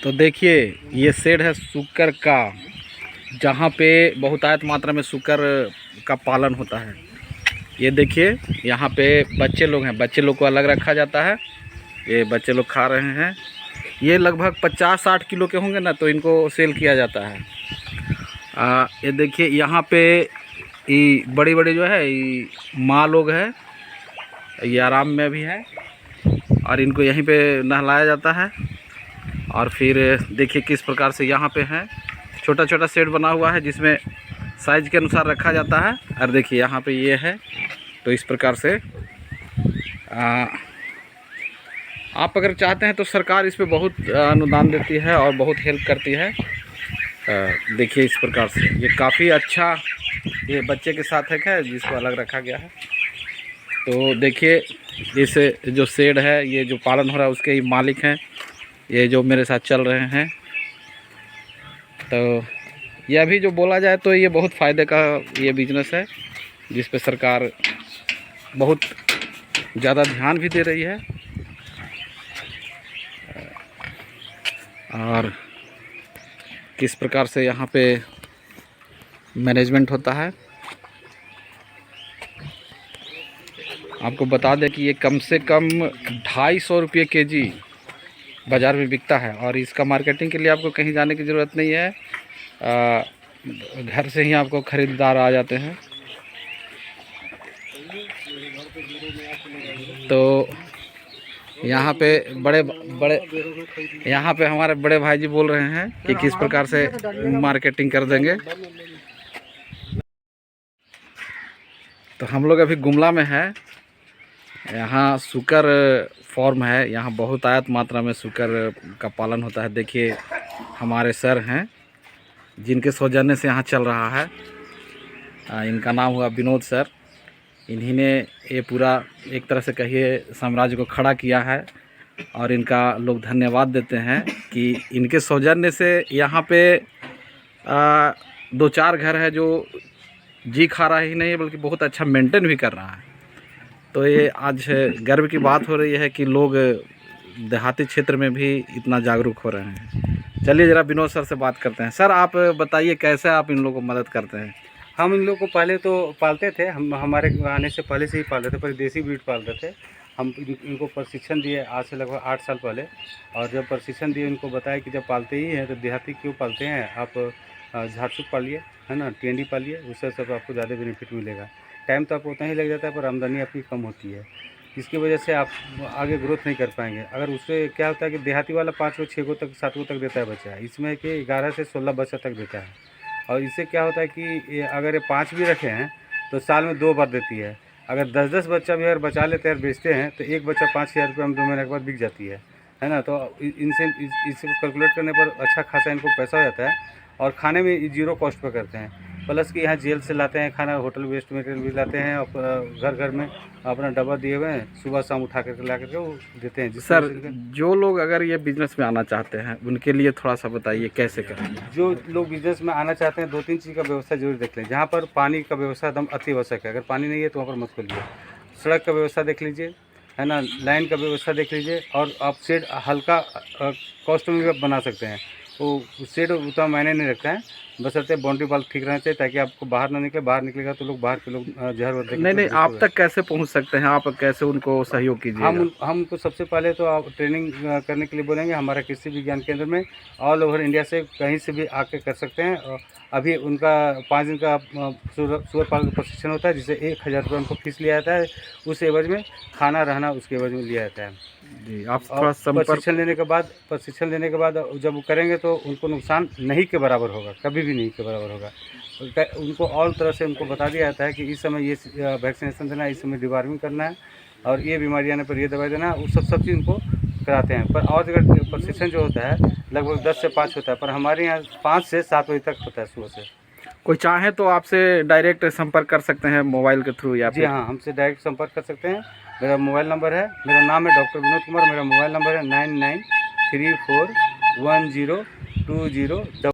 तो देखिए ये शेड है सूकर का, जहाँ पे बहुतायत मात्रा में सूकर का पालन होता है। ये देखिए यहाँ पे बच्चे लोग हैं, बच्चे लोग को अलग रखा जाता है। ये बच्चे लोग खा रहे हैं। ये लगभग 50-60 किलो के होंगे ना, तो इनको सेल किया जाता है। ये देखिए यहाँ पे ये बड़ी बड़ी जो है ये माँ लोग है, ये आराम में भी है और इनको यहीं पे नहलाया जाता है। और फिर देखिए किस प्रकार से यहाँ पे है, छोटा छोटा सेट बना हुआ है जिसमें साइज के अनुसार रखा जाता है। और देखिए यहाँ पे ये है, तो इस प्रकार से आप अगर चाहते हैं तो सरकार इस पे बहुत अनुदान देती है और बहुत हेल्प करती है। देखिए इस प्रकार से ये काफ़ी अच्छा ये बच्चे के साथ है जिसको अलग रखा गया है। तो देखिए इस जो शेड है, ये जो पालन हो रहा है उसके ही मालिक हैं, ये जो मेरे साथ चल रहे हैं। तो ये अभी जो बोला जाए तो ये बहुत फ़ायदे का ये बिजनेस है, जिस पे सरकार बहुत ज़्यादा ध्यान भी दे रही है। और किस प्रकार से यहाँ पे मैनेजमेंट होता है, आपको बता दें कि ये कम से कम 250 रुपये केजी बाज़ार में बिकता है। और इसका मार्केटिंग के लिए आपको कहीं जाने की ज़रूरत नहीं है, घर से ही आपको ख़रीदार आ जाते हैं। तो यहाँ पे यहाँ पे हमारे बड़े भाई जी बोल रहे हैं कि किस प्रकार से मार्केटिंग कर देंगे। तो हम लोग अभी गुमला में है, यहाँ सूकर फॉर्म है, यहाँ बहुत आयत मात्रा में सूकर का पालन होता है। देखिए हमारे सर हैं जिनके सौजन्य से यहाँ चल रहा है, इनका नाम हुआ विनोद सर। इन्हीं ने ये पूरा एक तरह से कहिए साम्राज्य को खड़ा किया है और इनका लोग धन्यवाद देते हैं कि इनके सौजन्य से यहाँ पे 2-4 घर है जो जी खा रहा ही नहीं बल्कि बहुत अच्छा मेंटेन भी कर रहा है। तो ये आज गर्व की बात हो रही है कि लोग देहाती क्षेत्र में भी इतना जागरूक हो रहे हैं। चलिए ज़रा विनोद सर से बात करते हैं। सर आप बताइए कैसे आप इन लोगों को मदद करते हैं। हम इन लोगों को पहले तो पालते थे, हम हमारे आने से पहले से ही पालते थे, पर देसी ब्रीड पालते थे। हम इनको प्रशिक्षण दिए आज से लगभग 8 साल पहले। और जब प्रशिक्षण दिए इनको बताया कि जब पालते ही हैं तो देहाती क्यों पालते हैं, आप झारसुक पालिए, है ना, टेंडी पालिए, उससे सब आपको ज़्यादा बेनिफिट मिलेगा। टाइम तो आपको उतना ही लग जाता है पर आमदनी आपकी कम होती है, इसकी वजह से आप आगे ग्रोथ नहीं कर पाएंगे। अगर उससे क्या होता है कि देहाती वाला 5 को 6 को तक 7 को तक देता है बच्चा, इसमें कि 11 से 16 बच्चा तक देता है। और इससे क्या होता है कि अगर ये 5 भी रखे हैं तो साल में 2 बार देती है। अगर 10-10 बच्चा भी अगर बचा लेते हैं और बेचते हैं तो एक बच्चा 5,000 रुपये में 2 महीने के बाद बिक जाती है ना। तो इनसे इसको कैलकुलेट करने पर अच्छा खासा इनको पैसा हो जाता है। और खाने में ज़ीरो कॉस्ट पर करते हैं, प्लस कि यहाँ जेल से लाते हैं खाना, होटल वेस्ट मटेरियल भी लाते हैं और घर घर में अपना डब्बा दिए हुए हैं, सुबह शाम उठा करके ला करके वो देते हैं। सर जो लोग अगर ये बिज़नेस में आना चाहते हैं उनके लिए थोड़ा सा बताइए कैसे करें। जो लोग बिज़नेस में आना चाहते हैं 2-3 चीज़ का व्यवस्था जरूर देख लें। जहाँ पर पानी का व्यवस्था एकदम अति आवश्यक है, अगर पानी नहीं है तो वहाँ पर मत खोलिए। सड़क का व्यवस्था देख लीजिए, है ना, लाइन का व्यवस्था देख लीजिए। और आप शेड हल्का कॉस्ट में भी बना सकते हैं, वो शेड उतना मायने नहीं रखता है, बशर्ते बाउंड्री वाल ठीक रहना चाहिए ताकि आपको बाहर ना निकले। बाहर निकलेगा तो लोग बाहर के लोग जहर वर नहीं आप तक कैसे पहुंच सकते हैं, आप कैसे उनको सहयोग कीजिए। हम उनको सबसे पहले तो आप ट्रेनिंग करने के लिए बोलेंगे। हमारा कृषि विज्ञान केंद्र में ऑल ओवर इंडिया से कहीं से भी आके कर सकते हैं। अभी उनका 5 दिन का सुअर पालन का प्रशिक्षण होता है, जिसे 1,000 रुपये उनको फीस लिया जाता है। उस एवज में खाना रहना उसके एवज में लिया जाता है जी। आप थोड़ा प्रशिक्षण लेने के बाद जब वो करेंगे तो उनको नुकसान नहीं के बराबर होगा, कभी भी नहीं के बराबर होगा। उनको ऑल तरह से उनको बता दिया जाता है कि इस समय ये वैक्सीनेशन देना है, इस समय डिवार्मिंग करना है और ये बीमारी आने पर ये दवाई देना है। वो सब चीज़ उनको कराते हैं। पर और जगह प्रशिक्षण जो होता है लगभग 10 से 5 होता है, पर हमारे यहाँ 5 से 7 बजे तक होता है सुबह से। कोई चाहे तो आपसे डायरेक्ट संपर्क कर सकते हैं मोबाइल के थ्रू या जी हाँ, हमसे डायरेक्ट संपर्क कर सकते हैं। मेरा मोबाइल नंबर है, मेरा नाम है डॉक्टर विनोद कुमार। मेरा मोबाइल नंबर है 99341020